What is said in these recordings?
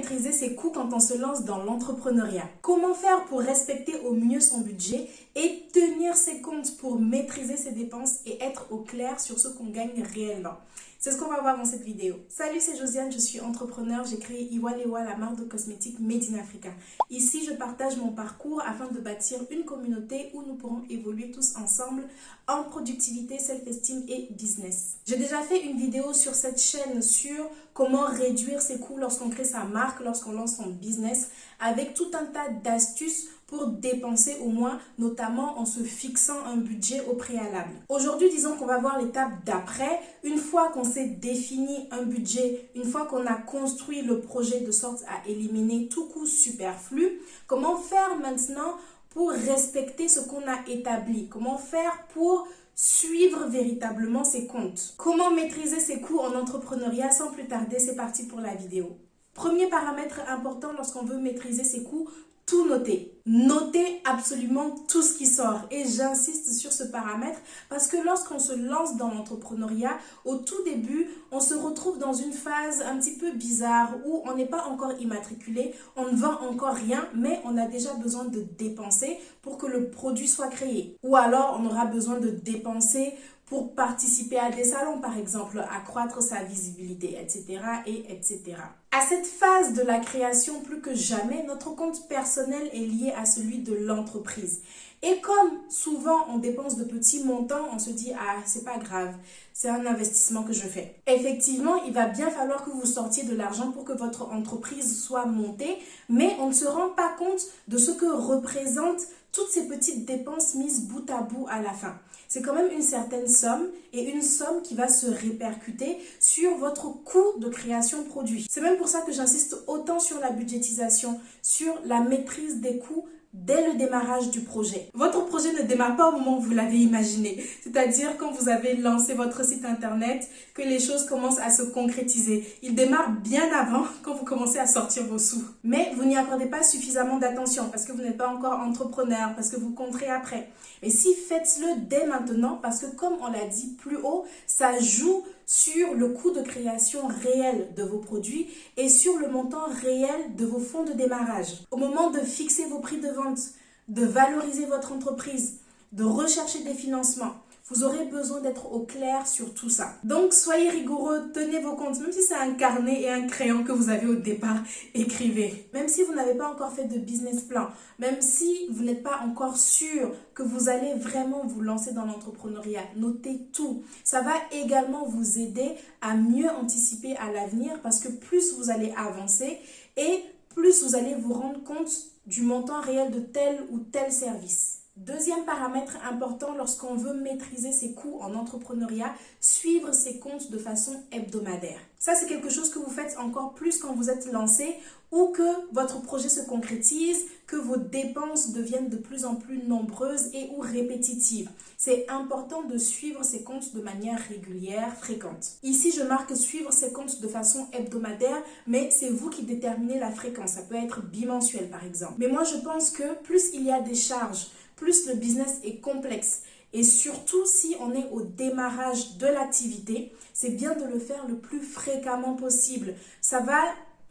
maîtriser ses coûts quand on se lance dans l'entrepreneuriat? Comment faire pour respecter au mieux son budget et tenir ses comptes pour maîtriser ses dépenses et être au clair sur ce qu'on gagne réellement? C'est ce qu'on va voir dans cette vidéo. Salut, c'est Josiane, je suis entrepreneur. J'ai créé Iwalewa, la marque de cosmétiques Made in Africa. Ici, je partage mon parcours afin de bâtir une communauté où nous pourrons évoluer tous ensemble en productivité, self-esteem et business. J'ai déjà fait une vidéo sur cette chaîne sur comment réduire ses coûts lorsqu'on crée sa marque, lorsqu'on lance son business, avec tout un tas d'astuces pour dépenser au moins, notamment en se fixant un budget au préalable. Aujourd'hui, disons qu'on va voir l'étape d'après. Une fois qu'on s'est défini un budget, une fois qu'on a construit le projet de sorte à éliminer tout coût superflu, comment faire maintenant pour respecter ce qu'on a établi? Comment faire pour suivre véritablement ses comptes? Comment maîtriser ses coûts en entrepreneuriat? Sans plus tarder, c'est parti pour la vidéo. Premier paramètre important lorsqu'on veut maîtriser ses coûts, tout noter. Notez absolument tout ce qui sort. Et j'insiste sur ce paramètre parce que lorsqu'on se lance dans l'entrepreneuriat, au tout début, on se retrouve dans une phase un petit peu bizarre où on n'est pas encore immatriculé, on ne vend encore rien, mais on a déjà besoin de dépenser pour que le produit soit créé. Ou alors, on aura besoin de dépenser pour participer à des salons, par exemple, accroître sa visibilité, etc. etc. À cette phase de la création, plus que jamais, notre compte personnel est lié à celui de l'entreprise. Et comme souvent on dépense de petits montants, on se dit « Ah, c'est pas grave, c'est un investissement que je fais ». Effectivement, il va bien falloir que vous sortiez de l'argent pour que votre entreprise soit montée, mais on ne se rend pas compte de ce que représentent toutes ces petites dépenses mises bout à bout à la fin. C'est quand même une certaine somme et une somme qui va se répercuter sur votre coût de création produit. C'est même pour ça que j'insiste autant sur la budgétisation, sur la maîtrise des coûts dès le démarrage du projet. Votre projet ne démarre pas au moment où vous l'avez imaginé, c'est-à-dire quand vous avez lancé votre site internet, que les choses commencent à se concrétiser. Il démarre bien avant quand vous commencez à sortir vos sous. Mais vous n'y accordez pas suffisamment d'attention parce que vous n'êtes pas encore entrepreneur, parce que vous compterez après. Mais si, faites-le dès maintenant parce que comme on l'a dit plus haut, ça joue sur le coût de création réel de vos produits et sur le montant réel de vos fonds de démarrage. Au moment de fixer vos prix de vente, de valoriser votre entreprise, de rechercher des financements, vous aurez besoin d'être au clair sur tout ça. Donc, soyez rigoureux, tenez vos comptes. Même si c'est un carnet et un crayon que vous avez au départ, écrivez. Même si vous n'avez pas encore fait de business plan, même si vous n'êtes pas encore sûr que vous allez vraiment vous lancer dans l'entrepreneuriat, notez tout. Ça va également vous aider à mieux anticiper à l'avenir parce que plus vous allez avancer et plus vous allez vous rendre compte du montant réel de tel ou tel service. Deuxième paramètre important lorsqu'on veut maîtriser ses coûts en entrepreneuriat, suivre ses comptes de façon hebdomadaire. Ça, c'est quelque chose que vous faites encore plus quand vous êtes lancé ou que votre projet se concrétise, que vos dépenses deviennent de plus en plus nombreuses et ou répétitives. C'est important de suivre ces comptes de manière régulière, fréquente. Ici, je marque suivre ces comptes de façon hebdomadaire, mais c'est vous qui déterminez la fréquence. Ça peut être bimensuel, par exemple. Mais moi, je pense que plus il y a des charges, plus le business est complexe. Et surtout, si on est au démarrage de l'activité, c'est bien de le faire le plus fréquemment possible. Ça va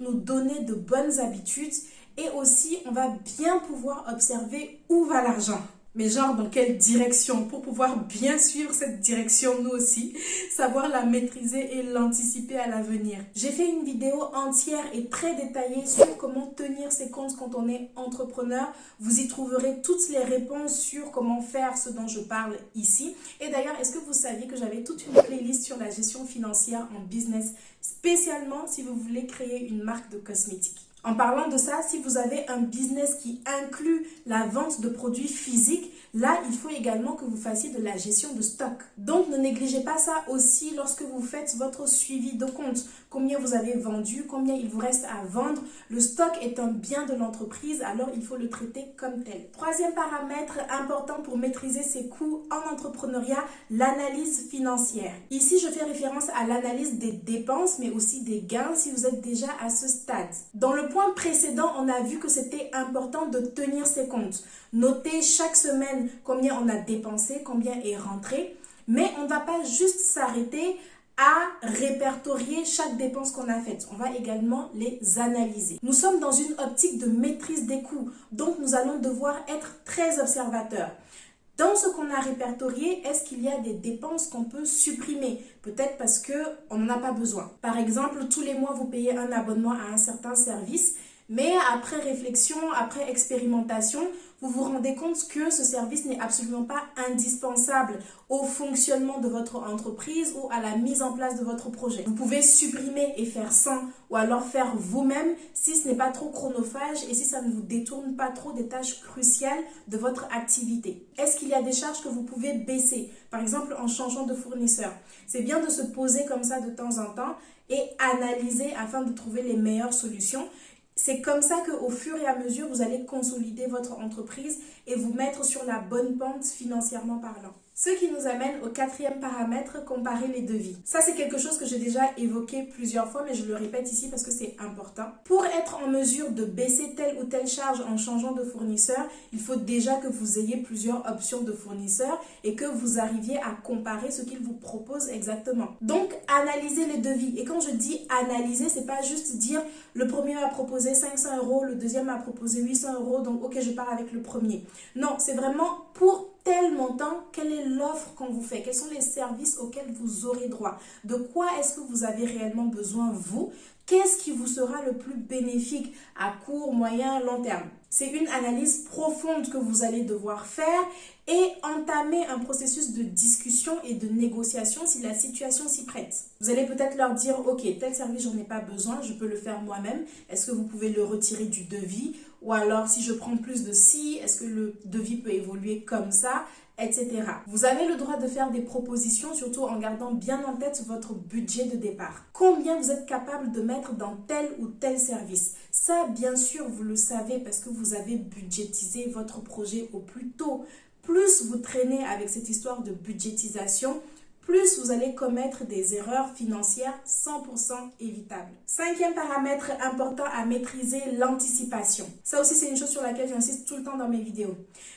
nous donner de bonnes habitudes et aussi, on va bien pouvoir observer où va l'argent. Mais genre dans quelle direction pour pouvoir bien suivre cette direction nous aussi, savoir la maîtriser et l'anticiper à l'avenir. J'ai fait une vidéo entière et très détaillée sur comment tenir ses comptes quand on est entrepreneur. Vous y trouverez toutes les réponses sur comment faire ce dont je parle ici. Et d'ailleurs, est-ce que vous saviez que j'avais toute une playlist sur la gestion financière en business, spécialement si vous voulez créer une marque de cosmétiques? En parlant de ça, si vous avez un business qui inclut la vente de produits physiques, là, il faut également que vous fassiez de la gestion de stock. Donc, ne négligez pas ça aussi lorsque vous faites votre suivi de compte. Combien vous avez vendu, combien il vous reste à vendre. Le stock est un bien de l'entreprise, alors il faut le traiter comme tel. Troisième paramètre important pour maîtriser ses coûts en entrepreneuriat, l'analyse financière. Ici, je fais référence à l'analyse des dépenses, mais aussi des gains si vous êtes déjà à ce stade. Dans le point précédent, on a vu que c'était important de tenir ses comptes. Noter chaque semaine combien on a dépensé, combien est rentré. Mais on ne va pas juste s'arrêter à répertorier chaque dépense qu'on a faite. On va également les analyser. Nous sommes dans une optique de maîtrise des coûts, donc nous allons devoir être très observateurs. Dans ce qu'on a répertorié, est-ce qu'il y a des dépenses qu'on peut supprimer? Peut-être parce qu'on n'en a pas besoin. Par exemple, tous les mois, vous payez un abonnement à un certain service, mais après réflexion, après expérimentation, vous vous rendez compte que ce service n'est absolument pas indispensable au fonctionnement de votre entreprise ou à la mise en place de votre projet. Vous pouvez supprimer et faire sans ou alors faire vous-même si ce n'est pas trop chronophage et si ça ne vous détourne pas trop des tâches cruciales de votre activité. Est-ce qu'il y a des charges que vous pouvez baisser? Par exemple, en changeant de fournisseur. C'est bien de se poser comme ça de temps en temps et analyser afin de trouver les meilleures solutions. C'est comme ça qu'au fur et à mesure, vous allez consolider votre entreprise et vous mettre sur la bonne pente financièrement parlant. Ce qui nous amène au quatrième paramètre, comparer les devis. Ça, c'est quelque chose que j'ai déjà évoqué plusieurs fois, mais je le répète ici parce que c'est important. Pour être en mesure de baisser telle ou telle charge en changeant de fournisseur, il faut déjà que vous ayez plusieurs options de fournisseurs et que vous arriviez à comparer ce qu'ils vous proposent exactement. Donc, analysez les devis. Et quand je dis analyser, c'est pas juste dire le premier m'a proposé 500 €, le deuxième m'a proposé 800 €, donc ok, je pars avec le premier. Non, c'est vraiment pour tel montant, quelle est l'offre qu'on vous fait? Quels sont les services auxquels vous aurez droit? De quoi est-ce que vous avez réellement besoin, vous? Qu'est-ce qui vous sera le plus bénéfique à court, moyen, long terme? C'est une analyse profonde que vous allez devoir faire et entamer un processus de discussion et de négociation si la situation s'y prête. Vous allez peut-être leur dire, ok, tel service, j'en ai pas besoin, je peux le faire moi-même. Est-ce que vous pouvez le retirer du devis? Ou alors, si je prends plus de ci, est-ce que le devis peut évoluer comme ça, etc. Vous avez le droit de faire des propositions, surtout en gardant bien en tête votre budget de départ. Combien vous êtes capable de mettre dans tel ou tel service? Ça, bien sûr, vous le savez parce que vous avez budgétisé votre projet au plus tôt. Plus vous traînez avec cette histoire de budgétisation, plus vous allez commettre des erreurs financières 100% évitables. Cinquième paramètre important à maîtriser, l'anticipation. Ça aussi, c'est une chose sur laquelle j'insiste tout le temps dans mes vidéos.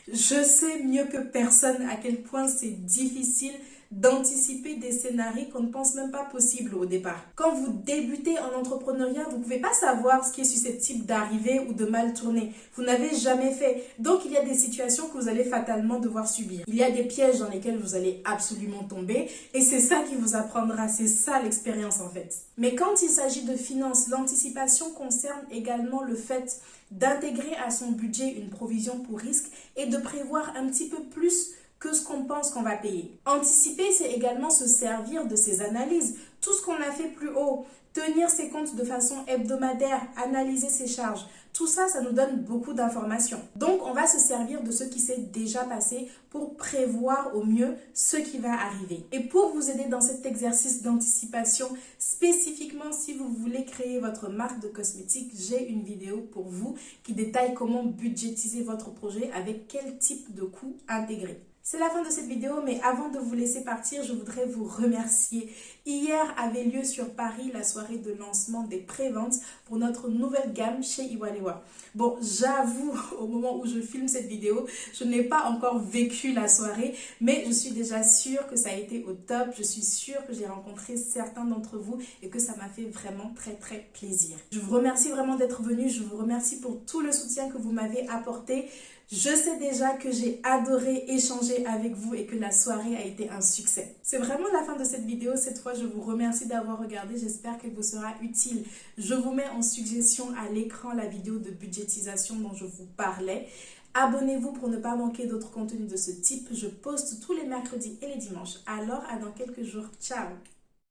Je sais mieux que personne à quel point c'est difficile d'anticiper des scénarios qu'on ne pense même pas possibles au départ. Quand vous débutez en entrepreneuriat, vous ne pouvez pas savoir ce qui est susceptible d'arriver ou de mal tourner. Vous n'avez jamais fait. Donc, il y a des situations que vous allez fatalement devoir subir. Il y a des pièges dans lesquels vous allez absolument tomber et c'est ça qui vous apprendra. C'est ça l'expérience en fait. Mais quand il s'agit de finances, l'anticipation concerne également le fait d'intégrer à son budget une provision pour risque et de prévoir un petit peu plus que ce qu'on pense qu'on va payer. Anticiper, c'est également se servir de ces analyses. Tout ce qu'on a fait plus haut, tenir ses comptes de façon hebdomadaire, analyser ses charges, tout ça, ça nous donne beaucoup d'informations. Donc, on va se servir de ce qui s'est déjà passé pour prévoir au mieux ce qui va arriver. Et pour vous aider dans cet exercice d'anticipation, spécifiquement si vous voulez créer votre marque de cosmétiques, j'ai une vidéo pour vous qui détaille comment budgétiser votre projet avec quel type de coût intégrer. C'est la fin de cette vidéo, mais avant de vous laisser partir, je voudrais vous remercier. Hier avait lieu sur Paris la soirée de lancement des préventes pour notre nouvelle gamme chez Iwalewa. Bon, j'avoue, au moment où je filme cette vidéo, je n'ai pas encore vécu la soirée, mais je suis déjà sûre que ça a été au top. Je suis sûre que j'ai rencontré certains d'entre vous et que ça m'a fait vraiment très plaisir. Je vous remercie vraiment d'être venus. Je vous remercie pour tout le soutien que vous m'avez apporté. Je sais déjà que j'ai adoré échanger avec vous et que la soirée a été un succès. C'est vraiment la fin de cette vidéo. Cette fois, je vous remercie d'avoir regardé. J'espère qu'elle vous sera utile. Je vous mets en suggestion à l'écran la vidéo de budgétisation dont je vous parlais. Abonnez-vous pour ne pas manquer d'autres contenus de ce type. Je poste tous les mercredis et les dimanches. Alors, à dans quelques jours. Ciao!